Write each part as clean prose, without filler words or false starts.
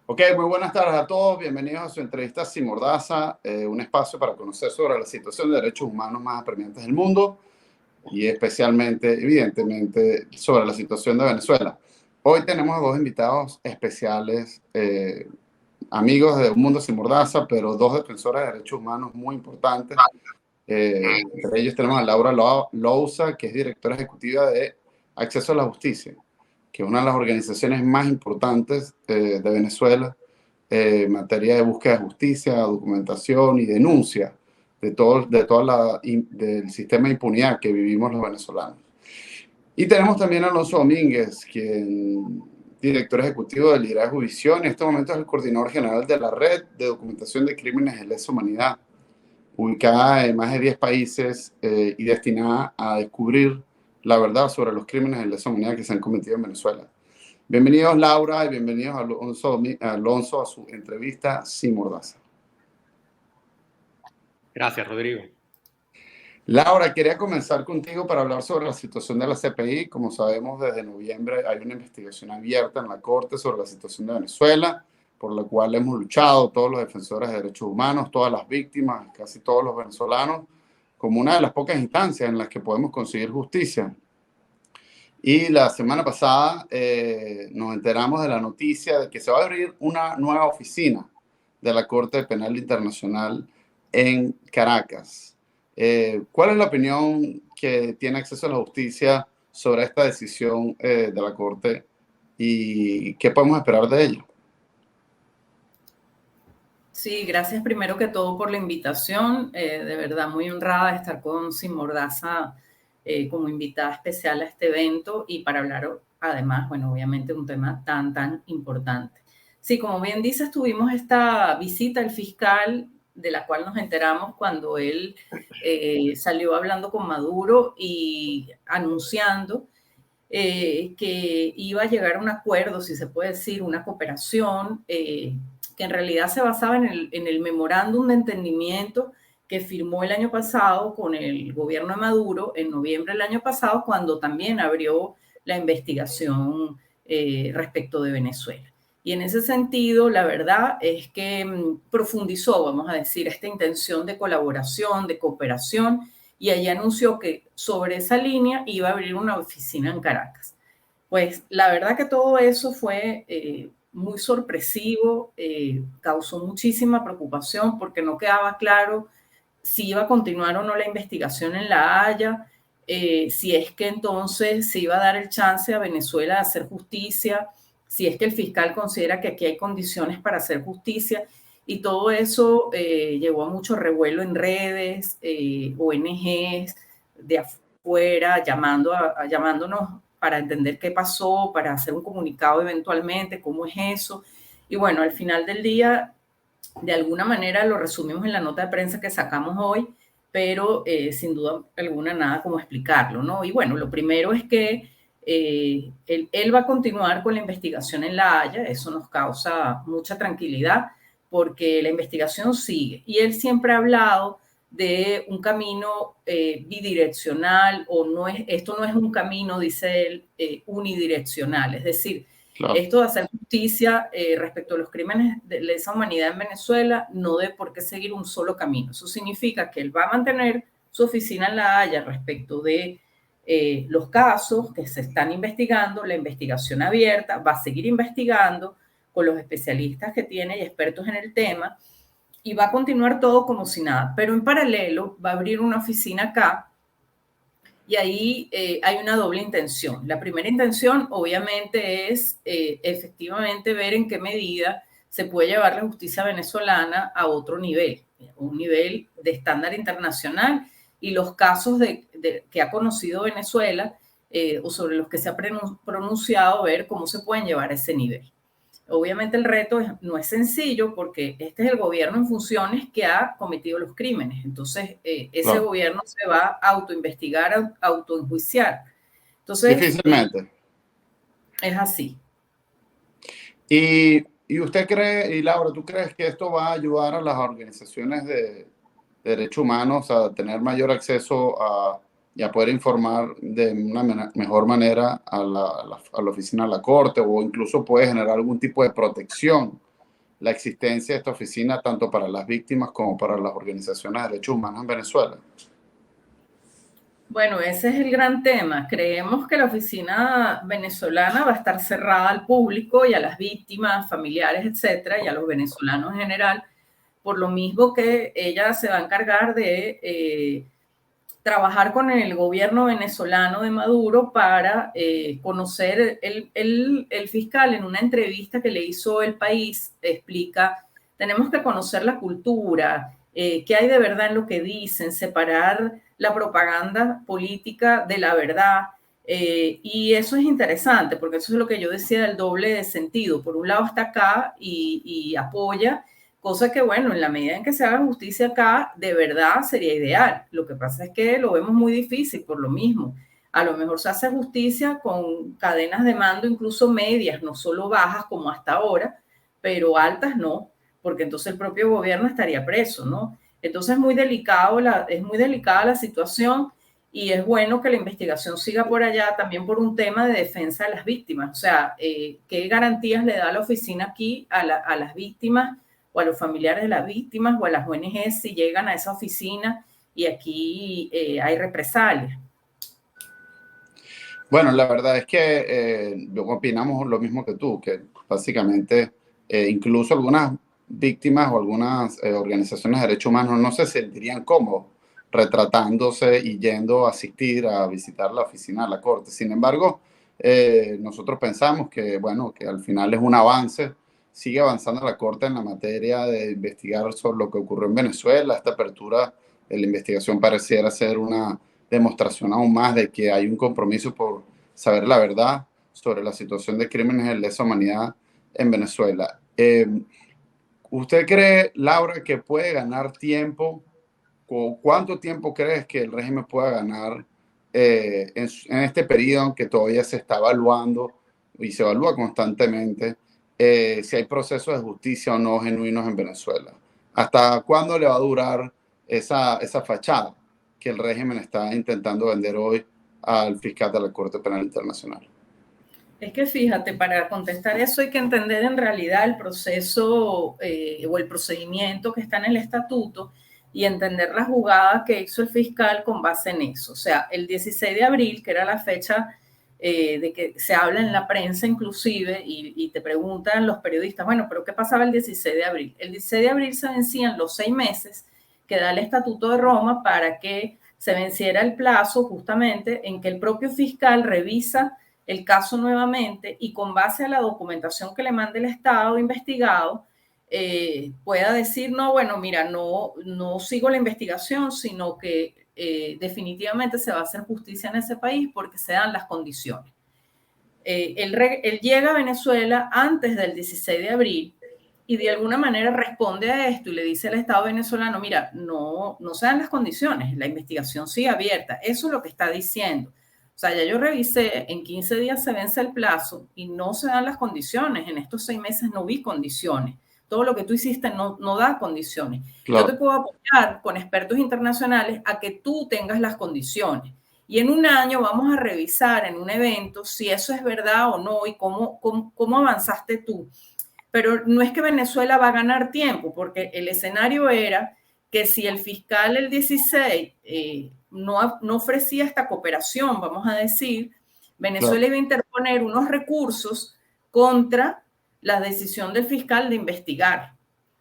Ok, muy buenas tardes a todos. Bienvenidos a su entrevista Sin Mordaza, un espacio para conocer sobre la situación de derechos humanos más apremiantes del mundo y especialmente, evidentemente, sobre la situación de Venezuela. Hoy tenemos a dos invitados especiales, amigos de Un Mundo Sin Mordaza, pero dos defensores de derechos humanos muy importantes. Entre ellos tenemos a Laura Louza, que es directora ejecutiva de Acceso a la Justicia, que es una de las organizaciones más importantes de Venezuela en materia de búsqueda de justicia, documentación y denuncia del sistema de impunidad que vivimos los venezolanos. Y tenemos también a Alonso Domínguez, quien director ejecutivo de Liderazgo Visión, en este momento es el coordinador general de la Red de Documentación de Crímenes de Lesa Humanidad, ubicada en más de 10 países y destinada a descubrir la verdad sobre los crímenes de lesa humanidad que se han cometido en Venezuela. Bienvenidos Laura y bienvenidos Alonso a su entrevista Sin Mordaza. Gracias, Rodrigo. Laura, quería comenzar contigo para hablar sobre la situación de la CPI. Como sabemos, desde noviembre hay una investigación abierta en la Corte sobre la situación de Venezuela, por la cual hemos luchado todos los defensores de derechos humanos, todas las víctimas, casi todos los venezolanos, como una de las pocas instancias en las que podemos conseguir justicia. Y la semana pasada nos enteramos de la noticia de que se va a abrir una nueva oficina de la Corte Penal Internacional en Caracas. ¿Cuál es la opinión que tiene Acceso a la Justicia sobre esta decisión de la Corte y qué podemos esperar de ello? Sí, gracias primero que todo por la invitación. De verdad muy honrada de estar con Sin Mordaza como invitada especial a este evento y para hablar además, bueno, obviamente un tema tan importante. Sí, como bien dices, tuvimos esta visita al fiscal de la cual nos enteramos cuando él salió hablando con Maduro y anunciando que iba a llegar a un acuerdo, si se puede decir, una cooperación que en realidad se basaba en el memorándum de entendimiento que firmó el año pasado con el gobierno de Maduro en noviembre del año pasado, cuando también abrió la investigación respecto de Venezuela. Y en ese sentido, la verdad es que profundizó, vamos a decir, esta intención de colaboración, de cooperación, y allí anunció que sobre esa línea iba a abrir una oficina en Caracas. Pues la verdad que todo eso fue muy sorpresivo, causó muchísima preocupación porque no quedaba claro si iba a continuar o no la investigación en La Haya, si es que entonces se iba a dar el chance a Venezuela de hacer justicia, si es que el fiscal considera que aquí hay condiciones para hacer justicia. Y todo eso llevó a mucho revuelo en redes, ONGs de afuera, llamándonos para entender qué pasó, para hacer un comunicado eventualmente, cómo es eso. Y bueno, al final del día, de alguna manera lo resumimos en la nota de prensa que sacamos hoy, pero sin duda alguna nada como explicarlo, ¿no? Y bueno, lo primero es que él va a continuar con la investigación en La Haya, eso nos causa mucha tranquilidad porque la investigación sigue. Y él siempre ha hablado de un camino bidireccional o esto no es un camino, dice él, unidireccional, es decir, claro, esto de hacer justicia respecto a los crímenes de lesa humanidad en Venezuela no debe por qué seguir un solo camino. Eso significa que él va a mantener su oficina en La Haya respecto de los casos que se están investigando, la investigación abierta, va a seguir investigando con los especialistas que tiene y expertos en el tema, y va a continuar todo como si nada. Pero en paralelo va a abrir una oficina acá y ahí hay una doble intención. La primera intención, obviamente, es efectivamente ver en qué medida se puede llevar la justicia venezolana a otro nivel, un nivel de estándar internacional, y los casos que ha conocido Venezuela o sobre los que se ha pronunciado, ver cómo se pueden llevar a ese nivel. Obviamente el reto no es sencillo porque este es el gobierno en funciones que ha cometido los crímenes. Entonces, ese gobierno se va a autoinvestigar, a autoenjuiciar. Entonces, difícilmente. Es así. Y usted cree, y Laura, ¿tú crees que esto va a ayudar a las organizaciones de derechos humanos a tener mayor acceso y a poder informar de una mejor manera a la oficina de la Corte, o incluso puede generar algún tipo de protección la existencia de esta oficina tanto para las víctimas como para las organizaciones de derechos humanos en Venezuela? Bueno, ese es el gran tema. Creemos que la oficina venezolana va a estar cerrada al público y a las víctimas, familiares, etcétera, y a los venezolanos en general, por lo mismo que ella se va a encargar de trabajar con el gobierno venezolano de Maduro para conocer el fiscal en una entrevista que le hizo El País, explica, tenemos que conocer la cultura, qué hay de verdad en lo que dicen, separar la propaganda política de la verdad. Y eso es interesante, porque eso es lo que yo decía del doble de sentido. Por un lado está acá y apoya, cosa que, bueno, en la medida en que se haga justicia acá, de verdad sería ideal. Lo que pasa es que lo vemos muy difícil por lo mismo. A lo mejor se hace justicia con cadenas de mando, incluso medias, no solo bajas como hasta ahora, pero altas no, porque entonces el propio gobierno estaría preso, ¿no? Entonces es muy delicada la situación y es bueno que la investigación siga por allá también por un tema de defensa de las víctimas. O sea, ¿qué garantías le da la oficina aquí a las víctimas o a los familiares de las víctimas o a las ONG si llegan a esa oficina y aquí hay represalias? Bueno, la verdad es que opinamos lo mismo que tú, que básicamente incluso algunas víctimas o algunas organizaciones de derechos humanos no se sentirían cómodos retratándose y yendo a asistir a visitar la oficina de la Corte. Sin embargo, nosotros pensamos que, bueno, que al final es un avance, sigue avanzando la Corte en la materia de investigar sobre lo que ocurrió en Venezuela. Esta apertura de la investigación pareciera ser una demostración aún más de que hay un compromiso por saber la verdad sobre la situación de crímenes de lesa humanidad en Venezuela. ¿Usted cree, Laura, que puede ganar tiempo? ¿Cuánto tiempo crees que el régimen pueda ganar en este periodo en que todavía se está evaluando y se evalúa constantemente si hay procesos de justicia o no genuinos en Venezuela? ¿Hasta cuándo le va a durar esa fachada que el régimen está intentando vender hoy al fiscal de la Corte Penal Internacional? Es que fíjate, para contestar eso hay que entender en realidad el proceso o el procedimiento que está en el estatuto y entender la jugada que hizo el fiscal con base en eso. O sea, el 16 de abril, que era la fecha de que se habla en la prensa inclusive, y te preguntan los periodistas, bueno, pero ¿qué pasaba el 16 de abril? El 16 de abril se vencían los 6 meses que da el Estatuto de Roma para que se venciera el plazo justamente en que el propio fiscal revisa el caso nuevamente y con base a la documentación que le mande el Estado investigado, pueda decir, no, bueno, mira, no sigo la investigación, sino que definitivamente se va a hacer justicia en ese país porque se dan las condiciones. Él llega a Venezuela antes del 16 de abril y de alguna manera responde a esto y le dice al Estado venezolano, mira, no se dan las condiciones, la investigación sigue abierta. Eso es lo que está diciendo. O sea, ya yo revisé, en 15 días se vence el plazo y no se dan las condiciones. En estos 6 meses no vi condiciones. Todo lo que tú hiciste no da condiciones. Yo te Claro. puedo apoyar con expertos internacionales a que tú tengas las condiciones. Y en un año vamos a revisar en un evento si eso es verdad o no y cómo avanzaste tú. Pero no es que Venezuela va a ganar tiempo, porque el escenario era que si el fiscal el 16 no ofrecía esta cooperación, vamos a decir, Venezuela Claro. iba a interponer unos recursos contra la decisión del fiscal de investigar.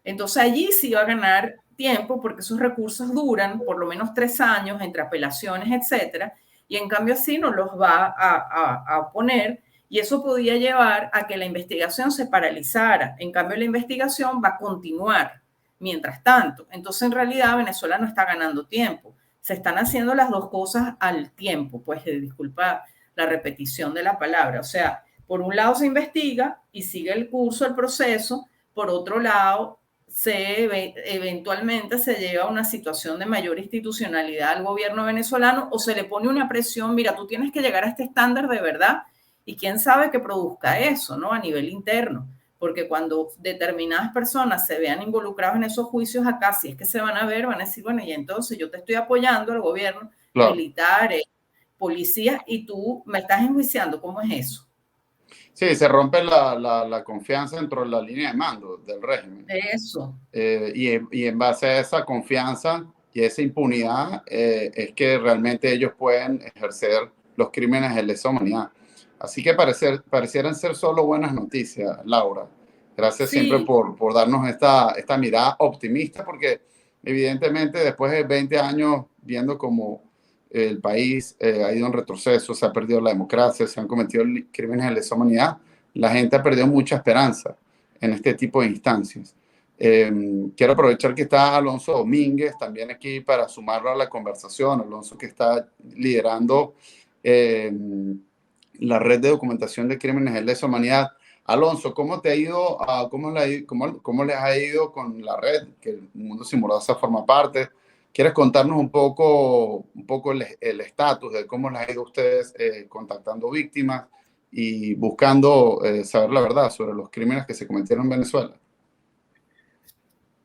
Entonces allí sí va a ganar tiempo porque esos recursos duran por lo menos 3 años entre apelaciones, etcétera, y en cambio así no los va a poner y eso podía llevar a que la investigación se paralizara. En cambio, la investigación va a continuar mientras tanto. Entonces, en realidad, Venezuela no está ganando tiempo. Se están haciendo las dos cosas al tiempo, pues disculpa la repetición de la palabra. O sea, por un lado se investiga y sigue el curso, el proceso, por otro lado eventualmente se llega a una situación de mayor institucionalidad al gobierno venezolano o se le pone una presión, mira, tú tienes que llegar a este estándar de verdad y quién sabe que produzca eso, ¿no? A nivel interno, porque cuando determinadas personas se vean involucradas en esos juicios acá, si es que se van a ver, van a decir, bueno, y entonces yo te estoy apoyando al gobierno, Claro. militares, policías, y tú me estás enjuiciando, ¿cómo es eso? Sí, se rompe la confianza dentro de la línea de mando del régimen. Eso. Y en base a esa confianza y esa impunidad es que realmente ellos pueden ejercer los crímenes de lesa humanidad. Así que parecieran ser solo buenas noticias, Laura. Gracias siempre Sí, por darnos esta mirada optimista, porque evidentemente después de 20 años viendo cómo el país ha ido en retroceso, se ha perdido la democracia, se han cometido crímenes de lesa humanidad, la gente ha perdido mucha esperanza en este tipo de instancias. Quiero aprovechar que está Alonso Domínguez también aquí para sumarlo a la conversación. Alonso que está liderando eh, la red de documentación de crímenes de lesa humanidad. Alonso, ¿cómo te ha ido, cómo les ha ido con la red que el Mundo Sin Mordaza forma parte? ¿Quieres contarnos un poco el estatus de cómo les ha ido a ustedes contactando víctimas y buscando saber la verdad sobre los crímenes que se cometieron en Venezuela?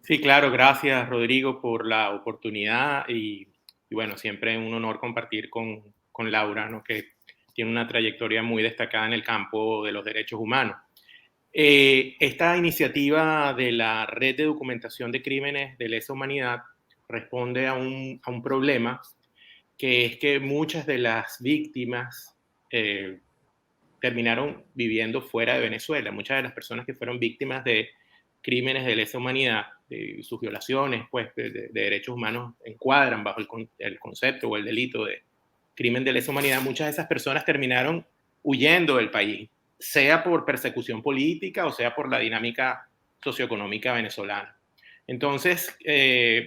Sí, claro, gracias Rodrigo por la oportunidad y bueno, siempre un honor compartir con Laura, ¿no? Que tiene una trayectoria muy destacada en el campo de los derechos humanos. Esta iniciativa de la Red de Documentación de Crímenes de Lesa Humanidad responde a un problema, que es que muchas de las víctimas terminaron viviendo fuera de Venezuela. Muchas de las personas que fueron víctimas de crímenes de lesa humanidad, de sus violaciones pues, de derechos humanos, encuadran bajo el concepto o el delito de crimen de lesa humanidad. Muchas de esas personas terminaron huyendo del país, sea por persecución política o sea por la dinámica socioeconómica venezolana. Entonces,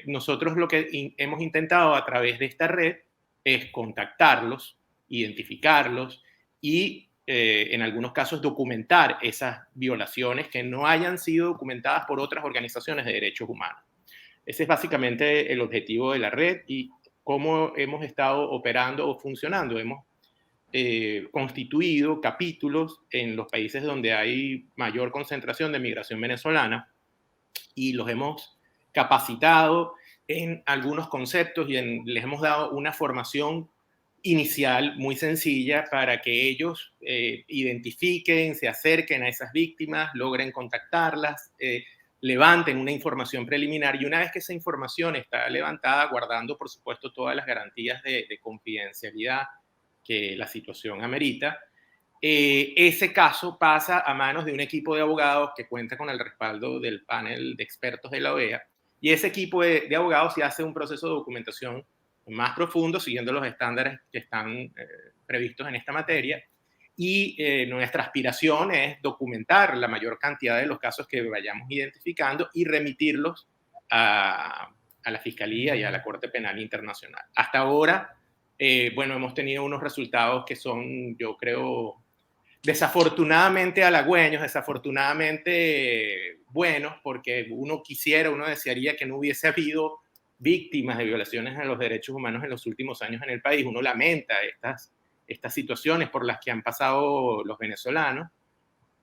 nosotros lo que hemos intentado a través de esta red es contactarlos, identificarlos y en algunos casos documentar esas violaciones que no hayan sido documentadas por otras organizaciones de derechos humanos. Ese es básicamente el objetivo de la red y cómo hemos estado operando o funcionando. Hemos constituido capítulos en los países donde hay mayor concentración de migración venezolana y los hemos capacitado en algunos conceptos y les hemos dado una formación inicial muy sencilla para que ellos identifiquen, se acerquen a esas víctimas, logren contactarlas, levanten una información preliminar y una vez que esa información está levantada, guardando por supuesto todas las garantías de confidencialidad que la situación amerita, ese caso pasa a manos de un equipo de abogados que cuenta con el respaldo del panel de expertos de la OEA y ese equipo de abogados se hace un proceso de documentación más profundo siguiendo los estándares que están previstos en esta materia y nuestra aspiración es documentar la mayor cantidad de los casos que vayamos identificando y remitirlos a la Fiscalía y a la Corte Penal Internacional. Hasta ahora, bueno, hemos tenido unos resultados que son, yo creo, desafortunadamente halagüeños, desafortunadamente buenos, porque uno desearía que no hubiese habido víctimas de violaciones a los derechos humanos en los últimos años en el país. Uno lamenta estas situaciones por las que han pasado los venezolanos.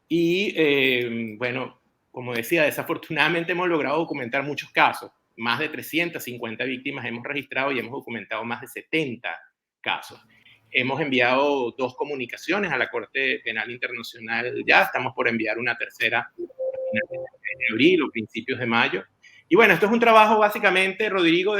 Y bueno, como decía, desafortunadamente hemos logrado documentar muchos casos. Más de 350 víctimas hemos registrado y hemos documentado más de 70 casos. Hemos enviado 2 comunicaciones a la Corte Penal Internacional, ya estamos por enviar una tercera a finales de abril o principios de mayo. Y bueno, esto es un trabajo básicamente, Rodrigo,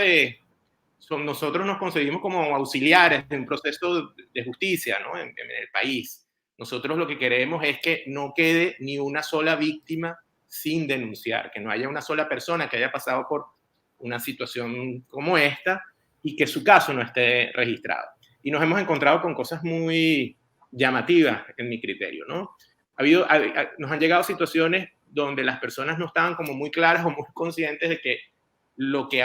nosotros nos concebimos como auxiliares de un proceso de justicia, ¿no? en el país. Nosotros lo que queremos es que no quede ni una sola víctima sin denunciar, que no haya una sola persona que haya pasado por una situación como esta y que su caso no esté registrado. Y nos hemos encontrado con cosas muy llamativas en mi criterio, ¿no? Nos han llegado situaciones donde las personas no estaban como muy claras o muy conscientes de que lo que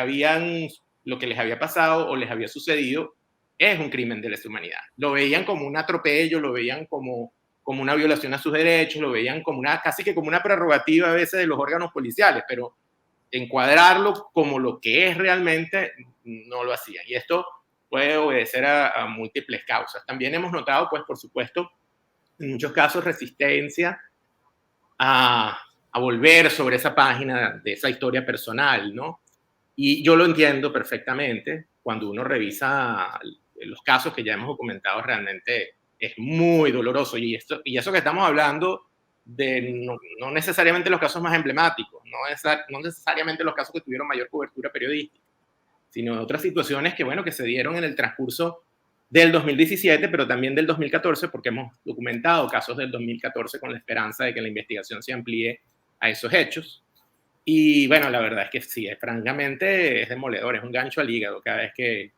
les había pasado o les había sucedido es un crimen de lesa humanidad. Lo veían como un atropello, lo veían como una violación a sus derechos, lo veían como casi que como una prerrogativa a veces de los órganos policiales, pero encuadrarlo como lo que es realmente no lo hacían. Y esto puede obedecer a múltiples causas. También hemos notado, pues, por supuesto, en muchos casos resistencia a volver sobre esa página de esa historia personal, ¿no? Y yo lo entiendo perfectamente. Cuando uno revisa los casos que ya hemos documentado, realmente es muy doloroso. Y eso que estamos hablando de no necesariamente los casos más emblemáticos, no necesariamente los casos que tuvieron mayor cobertura periodística, sino de otras situaciones que, bueno, que se dieron en el transcurso del 2017, pero también del 2014, porque hemos documentado casos del 2014 con la esperanza de que la investigación se amplíe a esos hechos. Y bueno, la verdad es que sí, francamente es demoledor, es un gancho al hígado cada vez que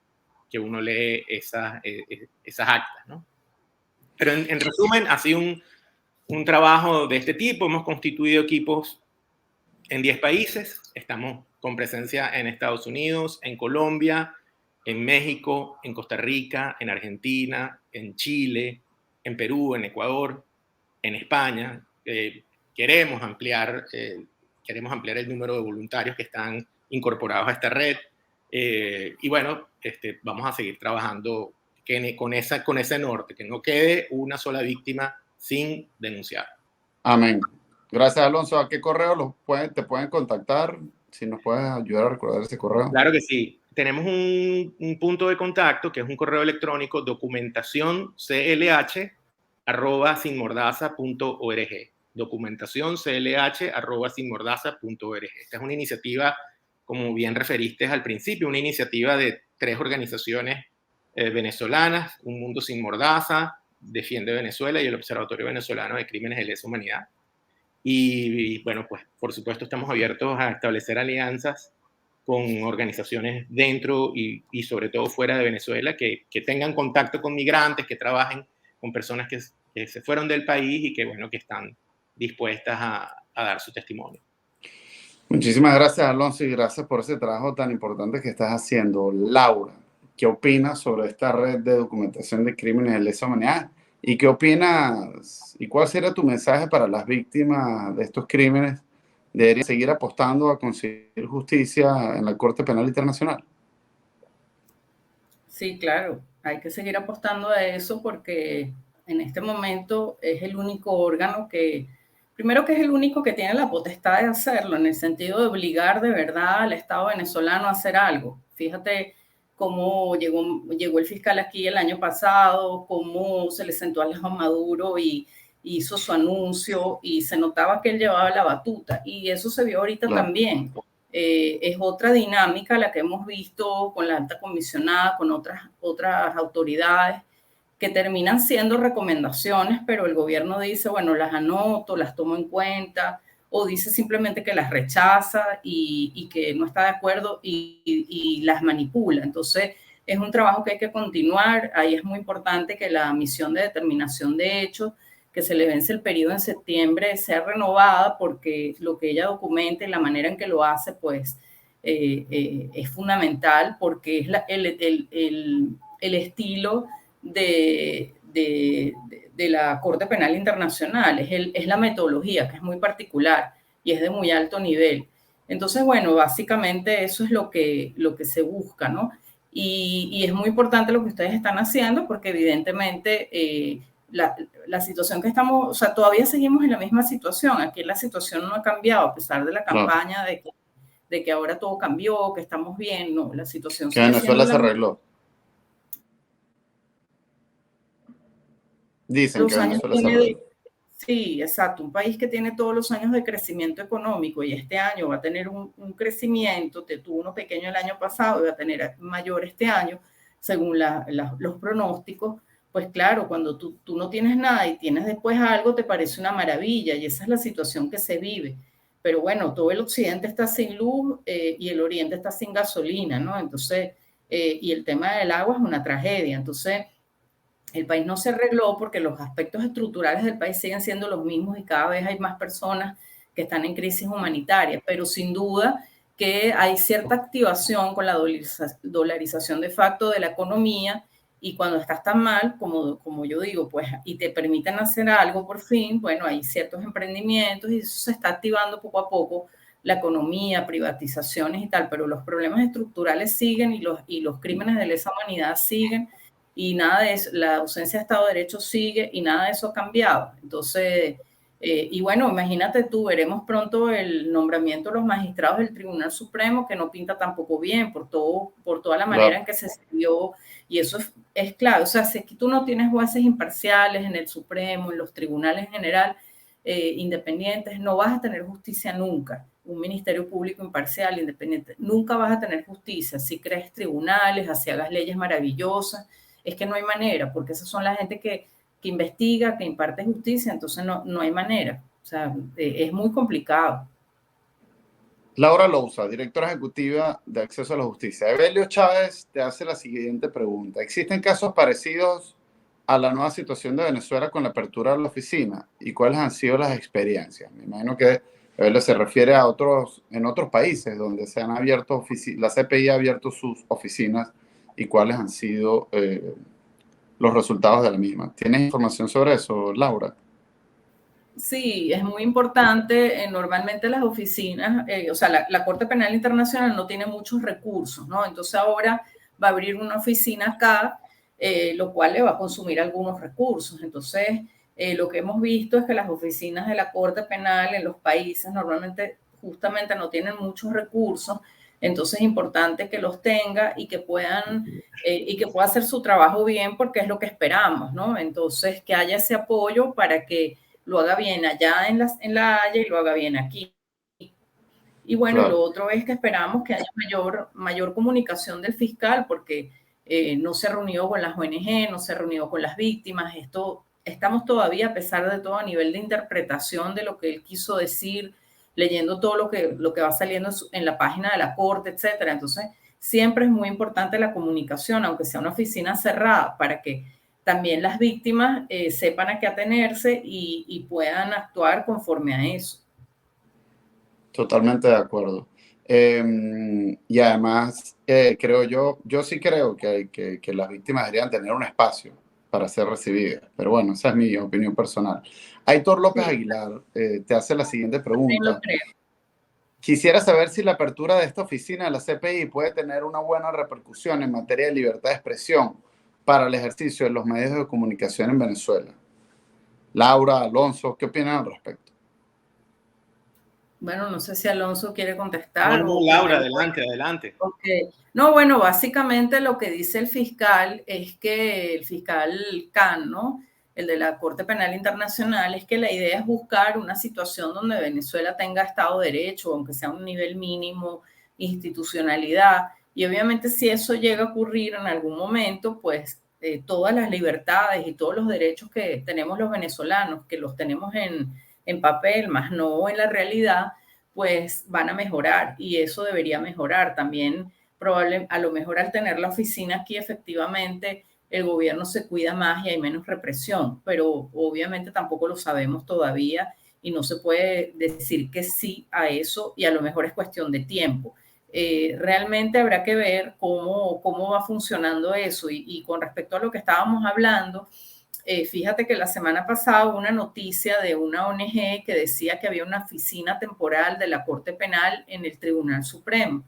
uno lee esas actas, ¿no? Pero en resumen, ha sido un trabajo de este tipo. Hemos constituido equipos en 10 países. Estamos con presencia en Estados Unidos, en Colombia, en México, en Costa Rica, en Argentina, en Chile, en Perú, en Ecuador, en España. Queremos ampliar el número de voluntarios que están incorporados a esta red. Y bueno, vamos a seguir trabajando con ese norte, que no quede una sola víctima sin denunciar. Amén. Gracias, Alonso. ¿A qué correo te pueden contactar? Si nos puedes ayudar a recordar ese correo. Claro que sí. Tenemos un punto de contacto, que es un correo electrónico, documentacionclh@sinmordaza.org. documentacionclh@sinmordaza.org. Esta es una iniciativa, como bien referiste al principio, una iniciativa de 3 organizaciones venezolanas: Un Mundo Sin Mordaza, Defiende Venezuela y el Observatorio Venezolano de Crímenes de Lesa Humanidad. Y bueno, pues por supuesto estamos abiertos a establecer alianzas con organizaciones dentro y sobre todo fuera de Venezuela que tengan contacto con migrantes, que trabajen con personas que se fueron del país y que, bueno, que están dispuestas a dar su testimonio. Muchísimas gracias, Alonso, y gracias por ese trabajo tan importante que estás haciendo. Laura, ¿qué opinas sobre esta red de documentación de crímenes de lesa humanidad? ¿Y qué opinas? ¿Y cuál sería tu mensaje para las víctimas de estos crímenes? ¿Deberían seguir apostando a conseguir justicia en la Corte Penal Internacional? Sí, claro, hay que seguir apostando a eso porque en este momento es el único órgano primero que es el único que tiene la potestad de hacerlo, en el sentido de obligar de verdad al Estado venezolano a hacer algo. Fíjate cómo llegó el fiscal aquí el año pasado, cómo se le sentó a Maduro y hizo su anuncio y se notaba que él llevaba la batuta. Y eso se vio ahorita también. Es otra dinámica la que hemos visto con la alta comisionada, con otras autoridades, que terminan siendo recomendaciones, pero el gobierno dice, bueno, las anoto, las tomo en cuenta, o dice simplemente que las rechaza y que no está de acuerdo y las manipula. Entonces, es un trabajo que hay que continuar. Ahí es muy importante que la misión de determinación de hechos, que se le vence el periodo en septiembre, sea renovada, porque lo que ella documenta y la manera en que lo hace, pues, es fundamental, porque es el estilo de la Corte Penal Internacional, es la metodología, que es muy particular y es de muy alto nivel. Entonces, bueno, básicamente eso es lo que se busca, ¿no? Y es muy importante lo que ustedes están haciendo, porque evidentemente la situación que estamos, o sea, todavía seguimos en la misma situación. Aquí la situación no ha cambiado, a pesar de la campaña de que ahora todo cambió, que estamos bien. No, la situación que Venezuela se arregló. Dicen que Venezuela se arregló. Sí, exacto. Un país que tiene todos los años de crecimiento económico y este año va a tener un crecimiento, tuvo uno pequeño el año pasado y va a tener mayor este año, según los pronósticos. Pues claro, cuando tú no tienes nada y tienes después algo, te parece una maravilla, y esa es la situación que se vive. Pero bueno, todo el occidente está sin luz y el oriente está sin gasolina, ¿no? Entonces, y el tema del agua es una tragedia. Entonces, el país no se arregló porque los aspectos estructurales del país siguen siendo los mismos y cada vez hay más personas que están en crisis humanitaria, pero sin duda que hay cierta activación con la dolarización de facto de la economía, y cuando estás tan mal, como yo digo, pues, y te permiten hacer algo por fin, bueno, hay ciertos emprendimientos y eso se está activando poco a poco, la economía, privatizaciones y tal, pero los problemas estructurales siguen y los crímenes de lesa humanidad siguen, y nada de eso, la ausencia de Estado de Derecho sigue y nada de eso ha cambiado. Entonces, Y bueno, imagínate tú, veremos pronto el nombramiento de los magistrados del Tribunal Supremo, que no pinta tampoco bien por toda la manera Claro. en que se escribió, y eso es clave. O sea, si aquí tú no tienes jueces imparciales en el Supremo, en los tribunales en general, independientes, no vas a tener justicia nunca. Un ministerio público imparcial, independiente, nunca vas a tener justicia. Si crees tribunales, así hagas leyes maravillosas, es que no hay manera, porque esas son la gente que investiga, que imparte justicia, entonces no hay manera. O sea, es muy complicado. Laura Lousa, directora ejecutiva de Acceso a la Justicia. Evelio Chávez te hace la siguiente pregunta. ¿Existen casos parecidos a la nueva situación de Venezuela con la apertura de la oficina? ¿Y cuáles han sido las experiencias? Me imagino que Evelio se refiere a en otros países donde se han abierto la CPI ha abierto sus oficinas y cuáles han sido los resultados de la misma. ¿Tienes información sobre eso, Laura? Sí, es muy importante. Normalmente las oficinas, o sea, la Corte Penal Internacional no tiene muchos recursos, ¿no? Entonces ahora va a abrir una oficina acá, lo cual le va a consumir algunos recursos. Entonces, lo que hemos visto es que las oficinas de la Corte Penal en los países normalmente justamente no tienen muchos recursos. Entonces es importante que los tenga y que y que pueda hacer su trabajo bien, porque es lo que esperamos, ¿no? Entonces, que haya ese apoyo para que lo haga bien allá en la Haya y lo haga bien aquí. Y bueno, Claro. lo otro es que esperamos que haya mayor comunicación del fiscal, porque no se ha reunido con las ONG, no se ha reunido con las víctimas. Estamos todavía, a pesar de todo, a nivel de interpretación de lo que él quiso decir, leyendo todo lo que va saliendo en la página de la corte, etcétera. Entonces, siempre es muy importante la comunicación, aunque sea una oficina cerrada, para que también las víctimas sepan a qué atenerse y puedan actuar conforme a eso. Totalmente de acuerdo. Y además, creo yo sí creo que las víctimas deberían tener un espacio para ser recibidas. Pero bueno, esa es mi opinión personal. Aitor López Sí, Aguilar te hace la siguiente también lo pregunta. creo. Quisiera saber si la apertura de esta oficina de la CPI puede tener una buena repercusión en materia de libertad de expresión para el ejercicio de los medios de comunicación en Venezuela. Laura, Alonso, ¿qué opinan al respecto? Bueno, no sé si Alonso quiere No, contestar no, o Laura, primero. adelante, adelante. Okay. No, bueno, básicamente lo que dice el fiscal es que el fiscal Khan, ¿no? El de la Corte Penal Internacional, es que la idea es buscar una situación donde Venezuela tenga Estado de Derecho, aunque sea un nivel mínimo, institucionalidad. Y obviamente si eso llega a ocurrir en algún momento, pues todas las libertades y todos los derechos que tenemos los venezolanos, que los tenemos en papel, más no en la realidad, pues van a mejorar, y eso debería mejorar también. A lo mejor al tener la oficina aquí, efectivamente el gobierno se cuida más y hay menos represión, pero obviamente tampoco lo sabemos todavía y no se puede decir que sí a eso, y a lo mejor es cuestión de tiempo. Realmente habrá que ver cómo va funcionando eso. Y con respecto a lo que estábamos hablando, fíjate que la semana pasada hubo una noticia de una ONG que decía que había una oficina temporal de la Corte Penal en el Tribunal Supremo.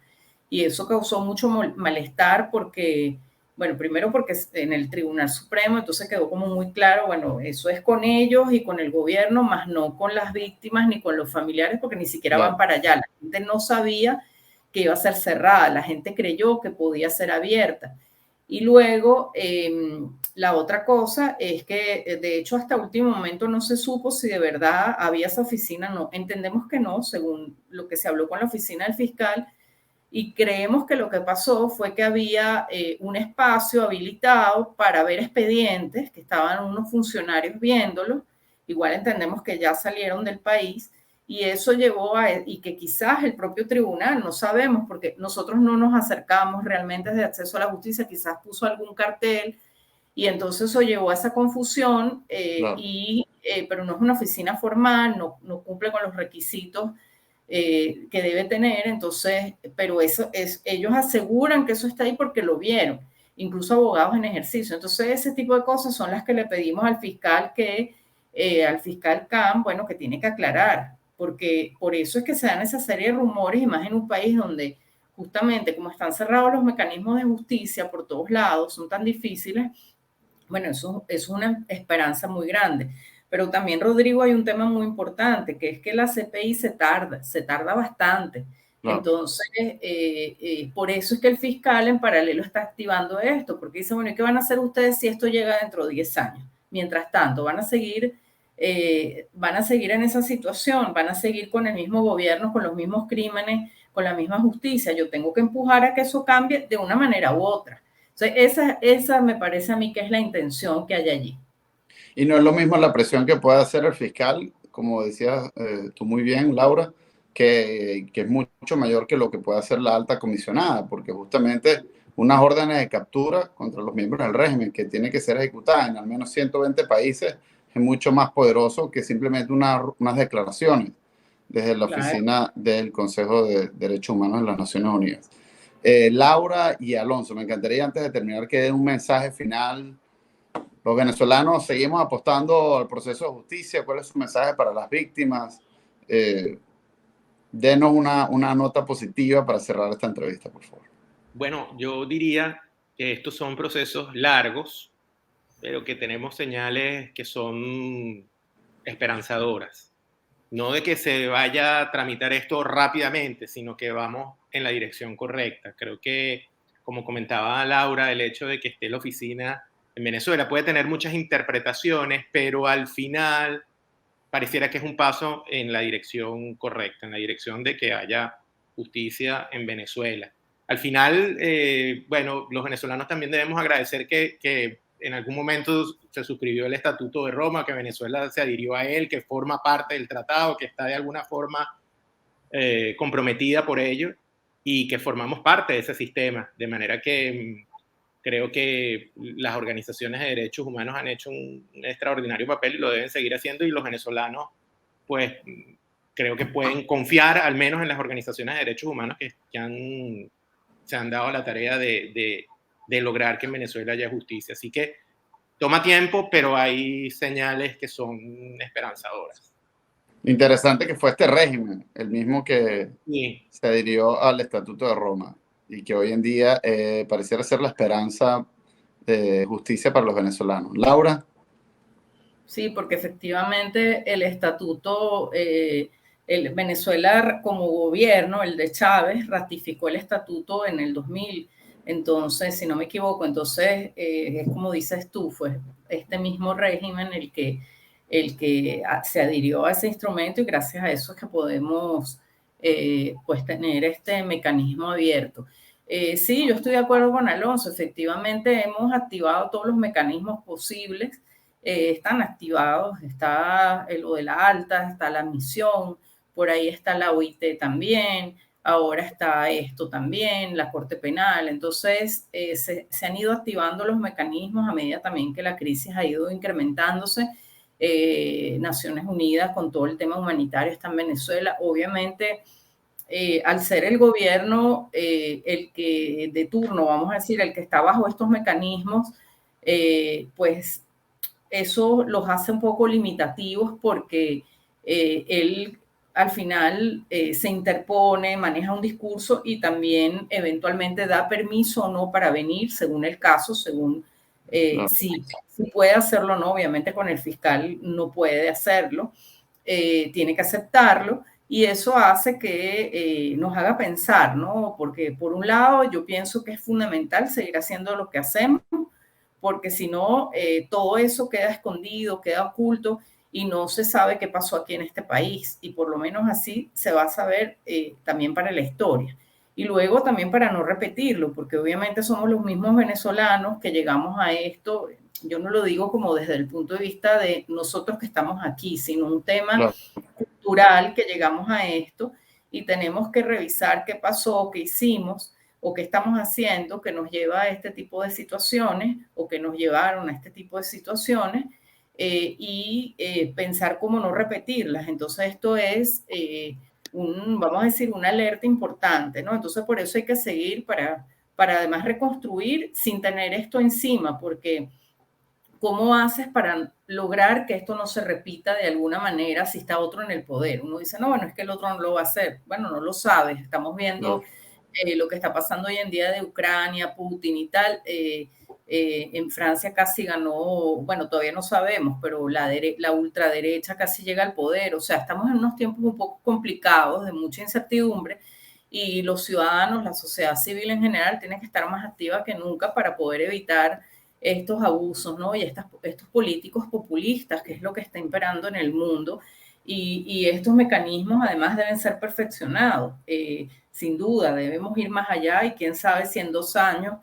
Y eso causó mucho malestar porque, bueno, primero porque en el Tribunal Supremo, entonces quedó como muy claro, bueno, eso es con ellos y con el gobierno, más no con las víctimas ni con los familiares, porque ni siquiera van Claro. para allá. La gente no sabía que iba a ser cerrada, la gente creyó que podía ser abierta. Y luego, la otra cosa es que, de hecho, hasta último momento no se supo si de verdad había esa oficina. No, entendemos que no, según lo que se habló con la oficina del fiscal, y creemos que lo que pasó fue que había un espacio habilitado para ver expedientes, que estaban unos funcionarios viéndolos. Igual entendemos que ya salieron del país, y eso llevó y que quizás el propio tribunal, no sabemos, porque nosotros no nos acercamos realmente de Acceso a la Justicia, quizás puso algún cartel, y entonces eso llevó a esa confusión, Claro. pero no es una oficina formal, no cumple con los requisitos que debe tener. Entonces, pero ellos aseguran que eso está ahí porque lo vieron, incluso abogados en ejercicio. Entonces, ese tipo de cosas son las que le pedimos al fiscal al fiscal Khan, bueno, que tiene que aclarar, porque por eso es que se dan esa serie de rumores, y más en un país donde justamente como están cerrados los mecanismos de justicia por todos lados, son tan difíciles. Bueno, eso es una esperanza muy grande. Pero también, Rodrigo, hay un tema muy importante, que es que la CPI se tarda bastante. Claro. Entonces, por eso es que el fiscal en paralelo está activando esto, porque dice, bueno, ¿y qué van a hacer ustedes si esto llega dentro de 10 años? Mientras tanto, van a seguir en esa situación, van a seguir con el mismo gobierno, con los mismos crímenes, con la misma justicia. Yo tengo que empujar a que eso cambie de una manera u otra. Entonces, esa me parece a mí que es la intención que hay allí. Y no es lo mismo la presión que puede hacer el fiscal, como decías tú muy bien, Laura, que es mucho mayor que lo que puede hacer la alta comisionada, porque justamente unas órdenes de captura contra los miembros del régimen que tiene que ser ejecutada en al menos 120 países es mucho más poderoso que simplemente unas declaraciones desde la Claro. oficina del Consejo de Derechos Humanos de las Naciones Unidas. Laura y Alonso, me encantaría antes de terminar que den un mensaje final. Los venezolanos seguimos apostando al proceso de justicia. ¿Cuál es su mensaje para las víctimas? Denos una nota positiva para cerrar esta entrevista, por favor. Bueno, yo diría que estos son procesos largos, pero que tenemos señales que son esperanzadoras. No de que se vaya a tramitar esto rápidamente, sino que vamos en la dirección correcta. Creo que, como comentaba Laura, el hecho de que esté la oficina en Venezuela puede tener muchas interpretaciones, pero al final pareciera que es un paso en la dirección correcta, en la dirección de que haya justicia en Venezuela. Al final, bueno, los venezolanos también debemos agradecer que en algún momento se suscribió el Estatuto de Roma, que Venezuela se adhirió a él, que forma parte del tratado, que está de alguna forma comprometida por ello y que formamos parte de ese sistema. De manera que creo que las organizaciones de derechos humanos han hecho un extraordinario papel y lo deben seguir haciendo, y los venezolanos, pues, creo que pueden confiar al menos en las organizaciones de derechos humanos que se han dado la tarea de lograr que en Venezuela haya justicia. Así que toma tiempo, pero hay señales que son esperanzadoras. Interesante que fue este régimen, el mismo que Sí. se adhirió al Estatuto de Roma y que hoy en día pareciera ser la esperanza de justicia para los venezolanos. Laura. Sí, porque efectivamente el estatuto, el Venezuela como gobierno, el de Chávez, ratificó el estatuto en el 2000. Entonces, si no me equivoco, entonces es como dices tú, fue este mismo régimen el que se adhirió a ese instrumento, y gracias a eso es que podemos pues tener este mecanismo abierto. Sí, yo estoy de acuerdo con Alonso, efectivamente hemos activado todos los mecanismos posibles. Están activados, está lo de la alta, está la misión, por ahí está la OIT también, ahora está esto también, la Corte Penal. Entonces, se han ido activando los mecanismos a medida también que la crisis ha ido incrementándose. Naciones Unidas con todo el tema humanitario está en Venezuela. Obviamente, al ser el gobierno el que de turno, vamos a decir, el que está bajo estos mecanismos, pues eso los hace un poco limitativos porque él al final se interpone, maneja un discurso y también eventualmente da permiso o no para venir, según el caso, según si puede hacerlo o no. Obviamente con el fiscal no puede hacerlo, tiene que aceptarlo, y eso hace que nos haga pensar, ¿no? Porque por un lado yo pienso que es fundamental seguir haciendo lo que hacemos, porque si no, todo eso queda escondido, queda oculto y no se sabe qué pasó aquí en este país, y por lo menos así se va a saber también para la historia. Y luego también para no repetirlo, porque obviamente somos los mismos venezolanos que llegamos a esto. Yo no lo digo como desde el punto de vista de nosotros que estamos aquí, sino un tema cultural que llegamos a esto y tenemos que revisar qué pasó, qué hicimos o qué estamos haciendo que nos lleva a este tipo de situaciones o que nos llevaron a este tipo de situaciones, y pensar cómo no repetirlas. Entonces esto es, vamos a decir, una alerta importante, ¿no? Entonces por eso hay que seguir para además reconstruir sin tener esto encima, porque ¿cómo haces para lograr que esto no se repita de alguna manera si está otro en el poder? Uno dice, no, bueno, es que el otro no lo va a hacer. Bueno, no lo sabes. Estamos viendo lo que está pasando hoy en día de Ucrania, Putin y tal. En Francia casi ganó, bueno, todavía no sabemos, pero la ultraderecha casi llega al poder. O sea, estamos en unos tiempos un poco complicados, de mucha incertidumbre, y los ciudadanos, la sociedad civil en general, tienen que estar más activa que nunca para poder evitar estos abusos, ¿no? Y estos políticos populistas, que es lo que está imperando en el mundo. Y estos mecanismos además deben ser perfeccionados. Sin duda, debemos ir más allá y quién sabe si en 2 años,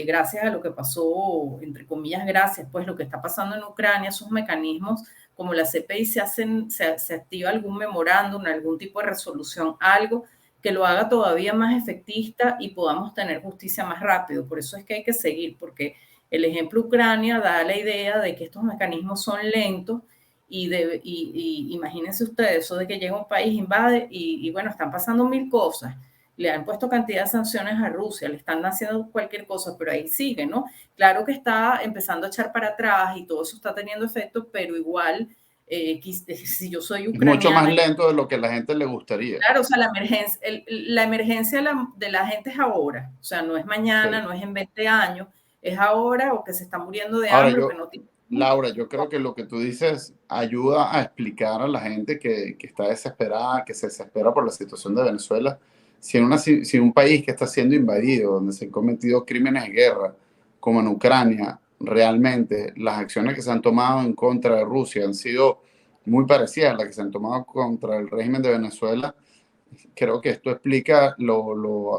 gracias a lo que pasó, entre comillas, gracias, pues lo que está pasando en Ucrania, esos mecanismos como la CPI se activa algún memorándum, algún tipo de resolución, algo que lo haga todavía más efectista y podamos tener justicia más rápido. Por eso es que hay que seguir, porque el ejemplo Ucrania da la idea de que estos mecanismos son lentos y imagínense ustedes, eso de que llega un país, invade y bueno, están pasando 1000 cosas. Le han puesto cantidad de sanciones a Rusia, le están haciendo cualquier cosa, pero ahí sigue, ¿no? Claro que está empezando a echar para atrás y todo eso está teniendo efecto, pero igual, si yo soy Es mucho más ucraniana, lento de lo que a la gente le gustaría. claro, o sea, la emergencia de la gente es ahora, o sea, no es mañana, Sí. no es en 20 años, es ahora o que se está muriendo de Ahora hambre o que yo, no tiene. Laura, yo creo que lo que tú dices ayuda a explicar a la gente que está desesperada, que se desespera por la situación de Venezuela. Si un país que está siendo invadido, donde se han cometido crímenes de guerra, como en Ucrania, realmente las acciones que se han tomado en contra de Rusia han sido muy parecidas a las que se han tomado contra el régimen de Venezuela. Creo que esto explica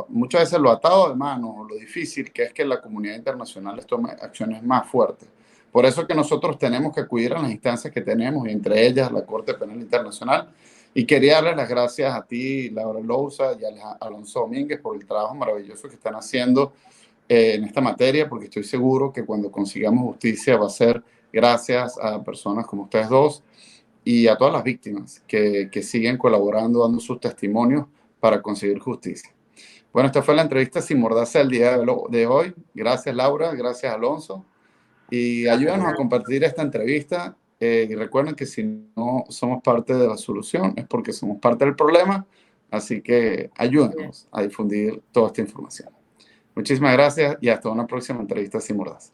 muchas veces lo atado de manos o lo difícil que es que la comunidad internacional tome acciones más fuertes. Por eso es que nosotros tenemos que acudir a las instancias que tenemos, y entre ellas la Corte Penal Internacional. Y quería darles las gracias a ti, Laura Lousa, y a Alonso Domínguez por el trabajo maravilloso que están haciendo en esta materia, porque estoy seguro que cuando consigamos justicia va a ser gracias a personas como ustedes dos y a todas las víctimas que siguen colaborando, dando sus testimonios para conseguir justicia. Bueno, esta fue la entrevista sin mordaza del día de hoy. Gracias, Laura. Gracias, Alonso. Y ayúdanos a compartir esta entrevista. Y recuerden que si no somos parte de la solución es porque somos parte del problema. Así que ayúdenos a difundir toda esta información. Muchísimas gracias y hasta una próxima entrevista sin mordaza.